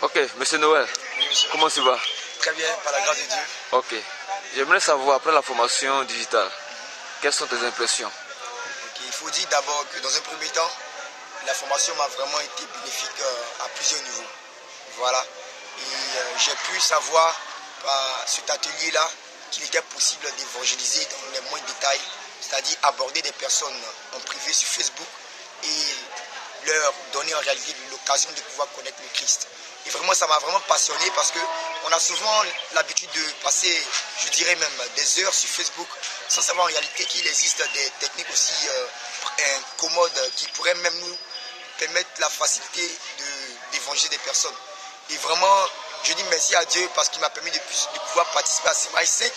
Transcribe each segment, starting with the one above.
Ok, Monsieur Noël, Oui, monsieur. comment tu vas? Très bien, par la grâce de Dieu. Ok. J'aimerais savoir, après la formation digitale, quelles sont tes impressions? Ok, il faut dire d'abord que dans un premier temps, la formation m'a vraiment été bénéfique à plusieurs niveaux. Voilà. Et j'ai pu savoir par cet atelier-là qu'il était possible d'évangéliser dans les moindres détails, c'est-à-dire aborder des personnes en privé sur Facebook et leur donner en réalité l'occasion de pouvoir connaître le Christ. Et vraiment, ça m'a vraiment passionné parce qu'on a souvent l'habitude de passer, je dirais même, des heures sur Facebook sans savoir en réalité qu'il existe des techniques aussi commodes qui pourraient même nous permettre la facilité d'évangéliser des personnes. Et vraiment, je dis merci à Dieu parce qu'il m'a permis de pouvoir participer à ces mailles 5.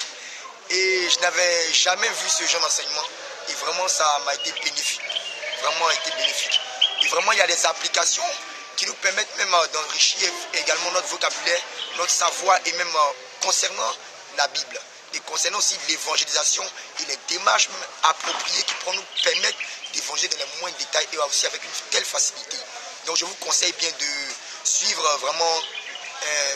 Et je n'avais jamais vu ce genre d'enseignement. Et vraiment, ça m'a été bénéfique. Vraiment été bénéfique. Et vraiment, il y a des applications qui nous permettent même d'enrichir également notre vocabulaire, notre savoir et même concernant la Bible. Et concernant aussi l'évangélisation et les démarches même appropriées qui pourront nous permettre d'évangéliser dans les moindres détails et aussi avec une telle facilité. Donc je vous conseille bien de suivre vraiment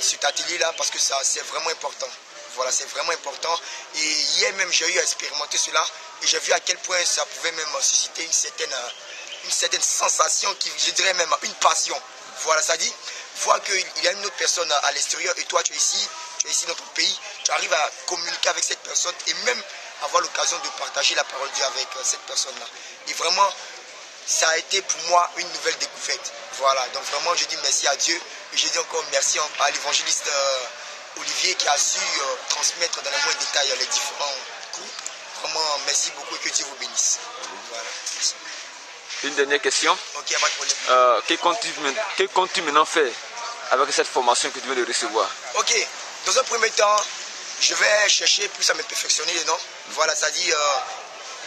cet atelier-là parce que ça c'est vraiment important. Voilà, c'est vraiment important. Et hier même, j'ai eu à expérimenter cela et j'ai vu à quel point ça pouvait même susciter une certaine sensation, je dirais même une passion. Voilà, ça dit, voir qu'il y a une autre personne à l'extérieur et toi tu es ici dans ton pays, tu arrives à communiquer avec cette personne et même avoir l'occasion de partager la parole de Dieu avec cette personne-là. Et vraiment, ça a été pour moi une nouvelle découverte. Voilà, donc vraiment je dis merci à Dieu et je dis encore merci à l'évangéliste Olivier qui a su transmettre dans les moindres détails les différents coups. Vraiment merci beaucoup et que Dieu vous bénisse. Voilà, merci. Une dernière question. Ok, pas de problème. Que comptes-tu maintenant faire avec cette formation que tu viens de recevoir? Ok, dans un premier temps, je vais chercher plus à me perfectionner dedans. Voilà, c'est-à-dire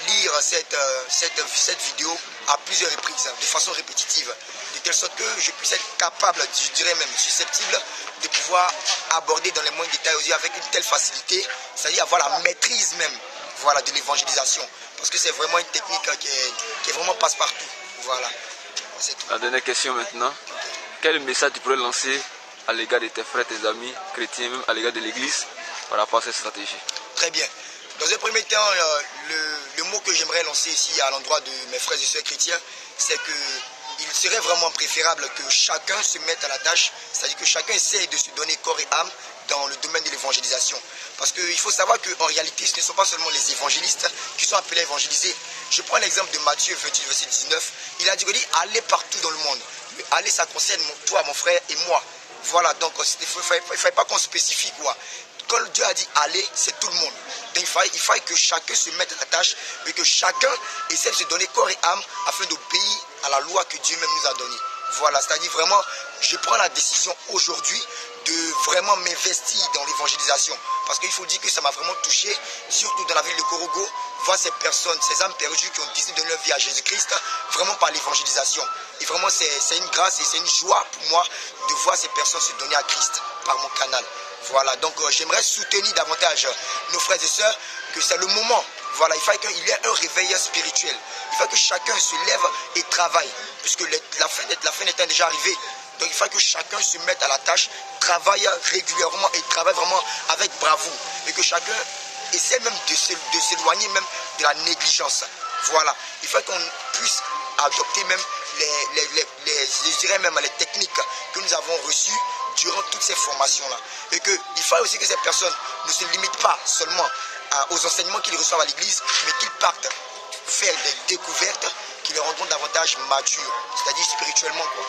lire cette vidéo à plusieurs reprises, de façon répétitive, de telle sorte que je puisse être capable, je dirais même susceptible, de pouvoir aborder dans les moindres détails aussi avec une telle facilité, c'est-à-dire avoir la maîtrise même, voilà, de l'évangélisation. Parce que c'est vraiment une technique qui est vraiment passe-partout. Voilà, c'est tout. La dernière question maintenant. Quel message tu pourrais lancer à l'égard de tes frères, tes amis chrétiens, même à l'égard de l'Église par rapport à cette stratégie? Très bien. Dans un premier temps, le mot que j'aimerais lancer ici à l'endroit de mes frères et sœurs chrétiens, c'est qu'il serait vraiment préférable que chacun se mette à la tâche, c'est-à-dire que chacun essaye de se donner corps et âme dans le domaine de l'évangélisation. Parce qu'il faut savoir qu'en réalité, ce ne sont pas seulement les évangélistes qui sont appelés à évangéliser. Je prends l'exemple de Matthieu 28, verset 19. Il a dit, allez partout dans le monde. Allez, ça concerne toi, mon frère et moi. Voilà, donc il ne fallait pas qu'on spécifie quoi. Quand Dieu a dit allez, c'est tout le monde. Donc il fallait que chacun se mette à la tâche et que chacun essaie de se donner corps et âme afin d'obéir à la loi que Dieu même nous a donnée. Voilà, c'est-à-dire vraiment, je prends la décision aujourd'hui de vraiment m'investir dans l'évangélisation. Parce qu'il faut dire que ça m'a vraiment touché, surtout dans la ville de Korogo, voir ces personnes, ces âmes perdues qui ont décidé de donner leur vie à Jésus-Christ, vraiment par l'évangélisation. Et vraiment, c'est une grâce et c'est une joie pour moi de voir ces personnes se donner à Christ par mon canal. Voilà, donc j'aimerais soutenir davantage nos frères et sœurs que c'est le moment. Voilà, il faut qu'il y ait un réveil spirituel. Il faut que chacun se lève et travaille, puisque la fin étant déjà arrivée. Donc il faut que chacun se mette à la tâche, travaille régulièrement et travaille vraiment avec bravoure. Et que chacun essaie même de s'éloigner même de la négligence. Voilà, il faut qu'on puisse adopter même je dirais même les techniques que nous avons reçues durant toutes ces formations-là. Et qu'il faut aussi que ces personnes ne se limitent pas seulement aux enseignements qu'ils reçoivent à l'église, mais qu'ils partent faire des découvertes qui les rendront davantage matures, c'est-à-dire spirituellement, quoi.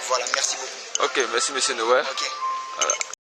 Voilà, merci beaucoup. Ok, merci Monsieur Noël. Ok. Voilà.